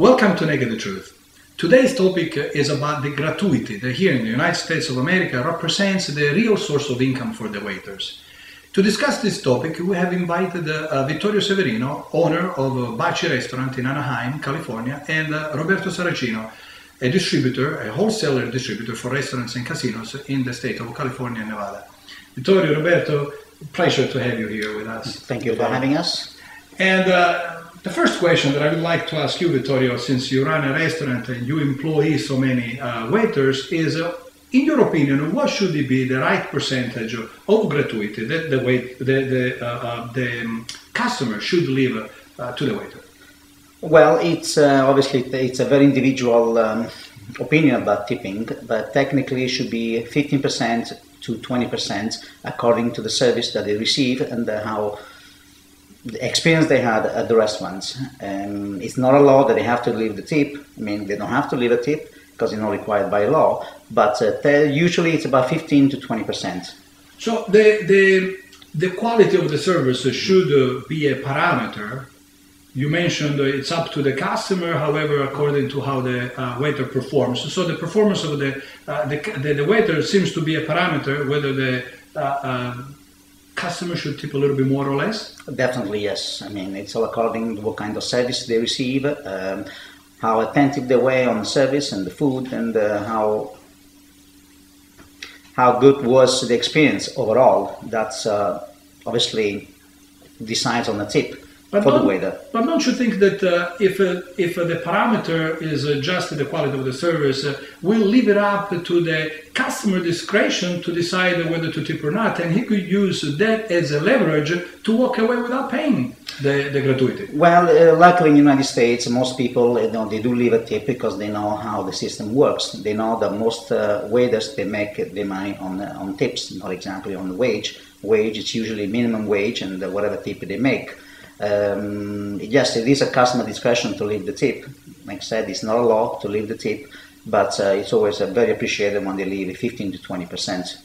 Welcome to Naked the Truth. Today's topic is about the gratuity that here in the United States of America represents the real source of income for the waiters. To discuss this topic, we have invited Vittorio Severino, owner of Baci Restaurant in Anaheim, California, and Roberto Saracino, a distributor, a wholesaler distributor for restaurants and casinos in the state of California and Nevada. Vittorio, Roberto, pleasure to have you here with us. Thank you for having us. And the first question that I would like to ask you, Vittorio, since you run a restaurant and you employ so many waiters, is in your opinion, what should be the right percentage of gratuity that the customer should leave to the waiter? Well, it's obviously it's a very individual opinion about tipping, but technically it should be 15% to 20% according to the service that they receive and how the experience they had at the restaurants. It's not a law that they have to leave the tip. I mean, they don't have to leave a tip because it's not required by law, but usually it's about 15 to 20%. So the quality of the service should be a parameter. You mentioned it's up to the customer, however, according to how the waiter performs. So the performance of the waiter seems to be a parameter, whether the customer should tip a little bit more or less? Definitely, yes. I mean, it's all according to what kind of service they receive, how attentive they were on the service and the food, and how good was the experience overall. That's obviously decides on the tip. But don't you think that if the parameter is just the quality of the service, we'll leave it up to the customer discretion to decide whether to tip or not, and he could use that as a leverage to walk away without paying the gratuity? Well, luckily in the United States, most people they do leave a tip because they know how the system works. They know that most waiters they make their money on tips, not exactly on the wage. Wage it's usually minimum wage and whatever tip they make. Yes, it is a customer discretion to leave the tip. Like I said, it's not a law to leave the tip, but it's always very appreciated when they leave 15 to 20%.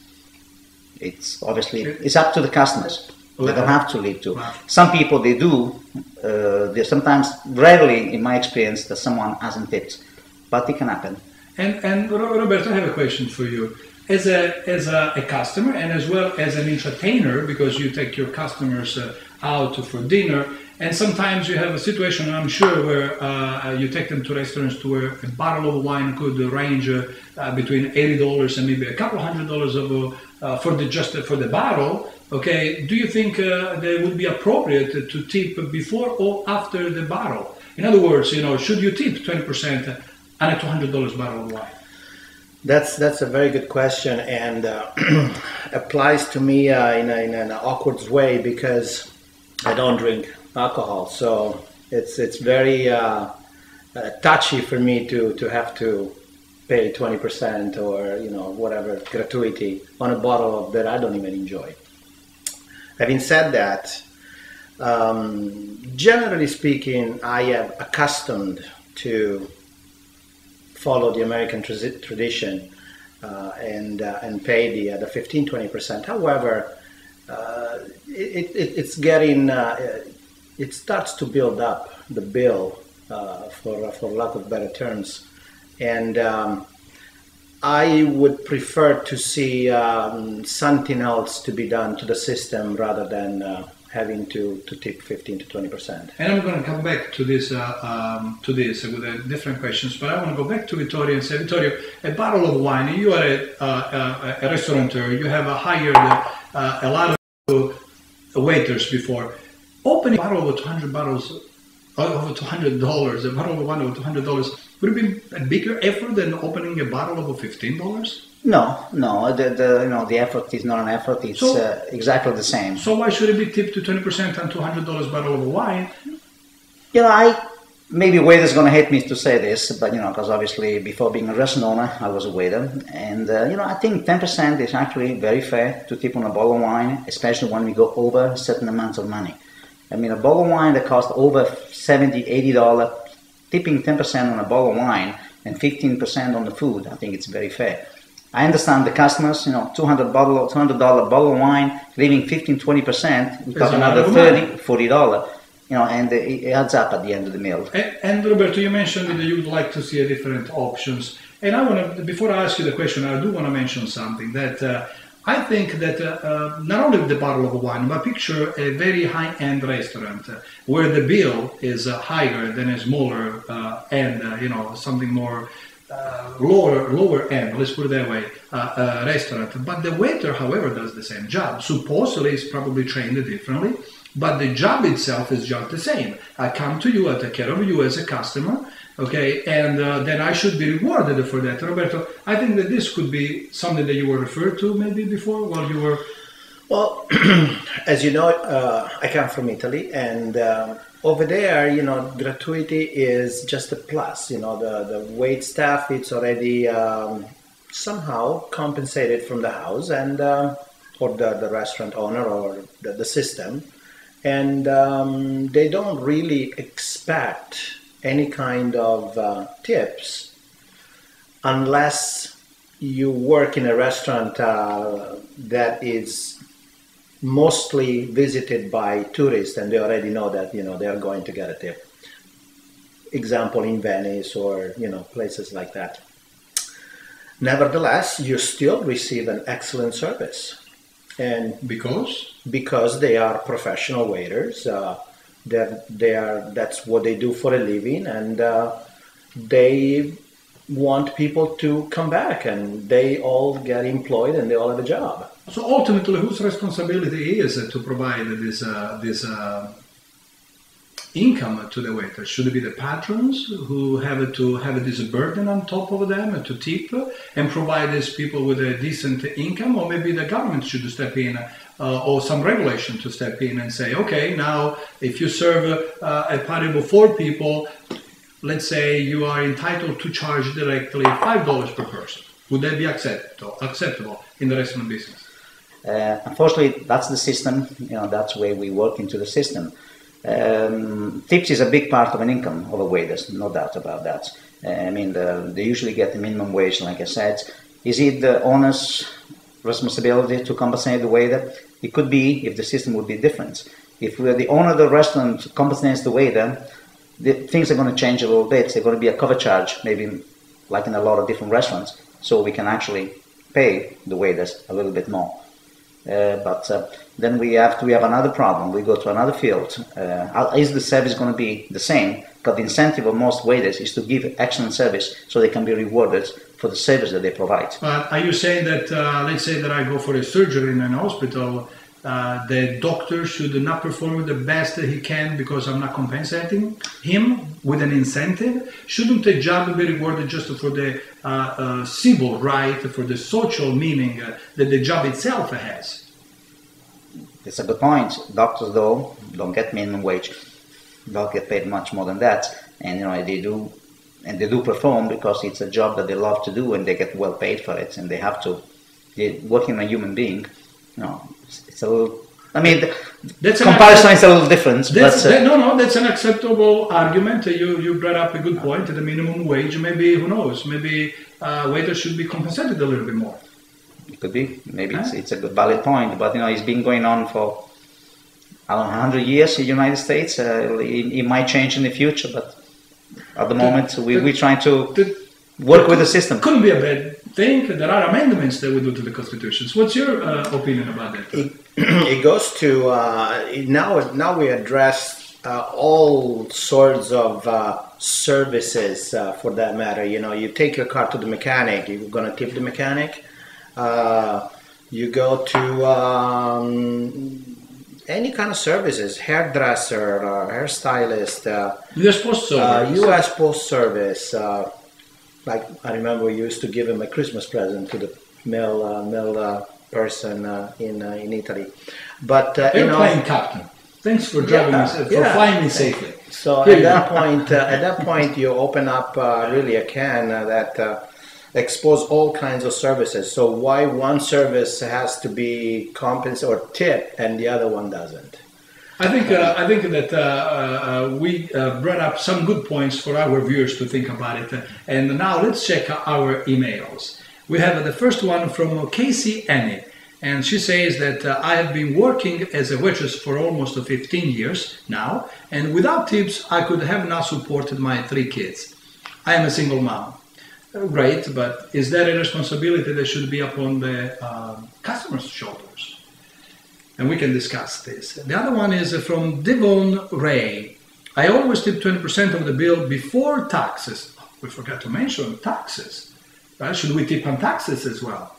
It's obviously it's up to the customers. They don't have to leave too. Some people they do. They sometimes, rarely, in my experience, that someone hasn't tipped, but it can happen. And Roberto, I have a question for you. As a customer and as well as an entertainer, because you take your customers out for dinner, and sometimes you have a situation, I'm sure, where you take them to restaurants to where a bottle of wine could range between $80 and maybe a couple $100 for the bottle. Okay, do you think they would be appropriate to tip before or after the bottle? In other words, should you tip 20% on a $200 bottle of wine? That's a very good question, and applies to me in an awkward way because I don't drink alcohol. So it's very touchy for me to have to pay 20% or whatever gratuity on a bottle that I don't even enjoy. Having said that, generally speaking, I am accustomed to follow the American tradition and pay the 15-20%. However, it's getting it starts to build up the bill for lack of better terms, and I would prefer to see something else to be done to the system rather than having to tip 15 to 20%. And I'm going to come back to this with different questions, but I want to go back to Vittorio and say, Vittorio, a bottle of wine, you are a restaurateur, you have hired a lot of waiters before. Opening a bottle of 200 bottles over $200, a bottle of wine over $200, would it be a bigger effort than opening a bottle of $15? No. The effort is not an effort. It's exactly the same. So why should it be tipped to 20% on $200 bottle of wine? Maybe waiter's going to hate me to say this, but because obviously before being a restaurant owner, I was a waiter, and I think 10% is actually very fair to tip on a bottle of wine, especially when we go over a certain amount of money. I mean, a bottle of wine that costs over $70, $80, tipping 10% on a bottle of wine and 15% on the food, I think it's very fair. I understand the customers, $200 bottle of wine, leaving 15-20%, we talk another $30-$40, and it adds up at the end of the meal. And Roberto, you mentioned that you would like to see different options. And I want to, before I ask you the question, I do want to mention something that I think that not only the bottle of wine, but picture a very high-end restaurant where the bill is higher than a smaller end, something more lower end, let's put it that way, restaurant. But the waiter, however, does the same job. Supposedly, he's probably trained differently, but the job itself is just the same. I come to you, I take care of you as a customer, okay, and then I should be rewarded for that. Roberto, I think that this could be something that you were referred to maybe before while you were... Well, as you know, I come from Italy, and over there, gratuity is just a plus. The wait staff, it's already somehow compensated from the house and or the restaurant owner or the system, and they don't really expect any kind of tips unless you work in a restaurant that is mostly visited by tourists, and they already know that they are going to get a tip. Example in Venice or places like that. Nevertheless, you still receive an excellent service, and because they are professional waiters, that's what they do for a living, and they want people to come back, and they all get employed and they all have a job. So ultimately, whose responsibility is it to provide this income to the waiters? Should it be the patrons who have to have this burden on top of them to tip and provide these people with a decent income, or maybe the government should step in or some regulation to step in and say, okay, now if you serve a party of 4 people, let's say you are entitled to charge directly $5 per person. Would that be acceptable in the restaurant business? Unfortunately, that's the system. That's the way we work into the system. Tips is a big part of an income of a waiter, no doubt about that. They usually get the minimum wage, like I said. Is it the owner's responsibility to compensate the waiter? It could be if the system would be different. If the owner of the restaurant compensates the waiter, things are going to change a little bit. There's going to be a cover charge, maybe like in a lot of different restaurants, so we can actually pay the waiters a little bit more. But then we have another problem. We go to another field. Is the service going to be the same? Because the incentive of most waiters is to give excellent service so they can be rewarded for the service that they provide. But are you saying that, let's say that I go for a surgery in an hospital, the doctor should not perform the best that he can because I'm not compensating him with an incentive? Shouldn't the job be rewarded just for the civil right, for the social meaning that the job itself has? It's a good point. Doctors, though, don't get minimum wage. They'll get paid much more than that, and they do perform because it's a job that they love to do, and they get well paid for it, and they have to. They're working on a human being. It's a little. Comparison is a little different. That's an acceptable argument. You brought up a good point. The minimum wage, maybe, who knows? Maybe waiters should be compensated a little bit more. It could be. Maybe it's a good valid point. But it's been going on for 100 years in the United States. It might change in the future, but at the moment we're trying to work with the system. Couldn't be a bad think there are amendments that we do to the constitutions. What's your opinion about that? It goes to now we address all sorts of services for that matter. You know, you take your car to the mechanic, you're going to tip the mechanic. You go to any kind of services, hairdresser, hairstylist, U.S. Post Service. U.S. Post Service. Like I remember, we used to give him a Christmas present to the mail person in Italy. But Airplane captain. Thanks for driving me, for flying me safely. So at that point, you open up really a can that expose all kinds of services. So why one service has to be compensated or tip and the other one doesn't? I think that we brought up some good points for our viewers to think about it. And now let's check our emails. We have the first one from Casey Annie. And she says that I have been working as a waitress for almost 15 years now. And without tips, I could have not supported my 3 kids. I am a single mom. Great, but is that a responsibility that should be upon the customer's shoulders? And we can discuss this. The other one is from Devon Ray. I always tip 20% of the bill before taxes. Oh, we forgot to mention taxes. Right? Should we tip on taxes as well?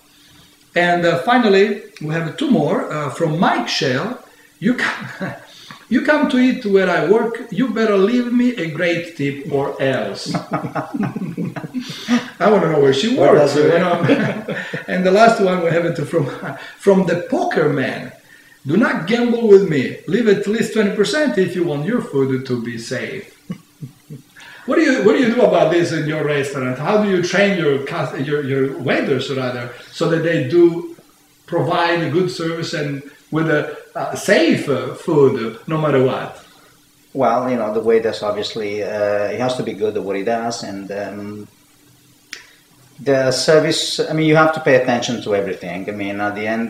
And finally, we have 2 more from Mike Shell. You come to eat where I work, you better leave me a great tip or else. I want to know where she works. You know? And the last one we have it from the Poker Man. Do not gamble with me. Leave at least 20% if you want your food to be safe. What do you do about this in your restaurant? How do you train your waiters rather so that they do provide a good service and with a safe food no matter what? Well, you know, the waiters obviously he has to be good at what he does, and the service. I mean, you have to pay attention to everything. I mean, at the end,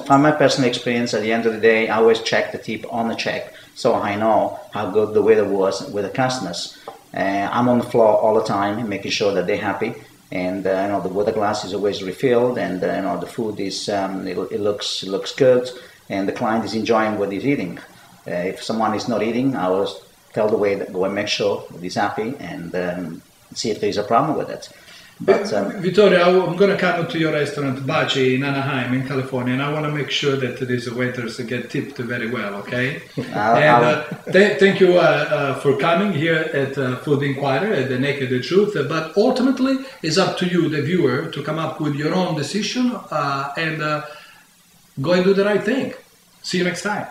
from my personal experience, at the end of the day, I always check the tip on the check, so I know how good the waiter was with the customers. I'm on the floor all the time, making sure that they're happy, and you know, the water glass is always refilled, and you know, the food is it looks good, and the client is enjoying what he's eating. If someone is not eating, I will tell the waiter, go and make sure that he's happy, and see if there's a problem with it. But Vittorio, I'm going to come to your restaurant, Baci, in Anaheim, in California, and I want to make sure that these waiters get tipped very well, okay? Thank you for coming here at Food Inquirer, at The Naked Truth, but ultimately it's up to you, the viewer, to come up with your own decision and go and do the right thing. See you next time.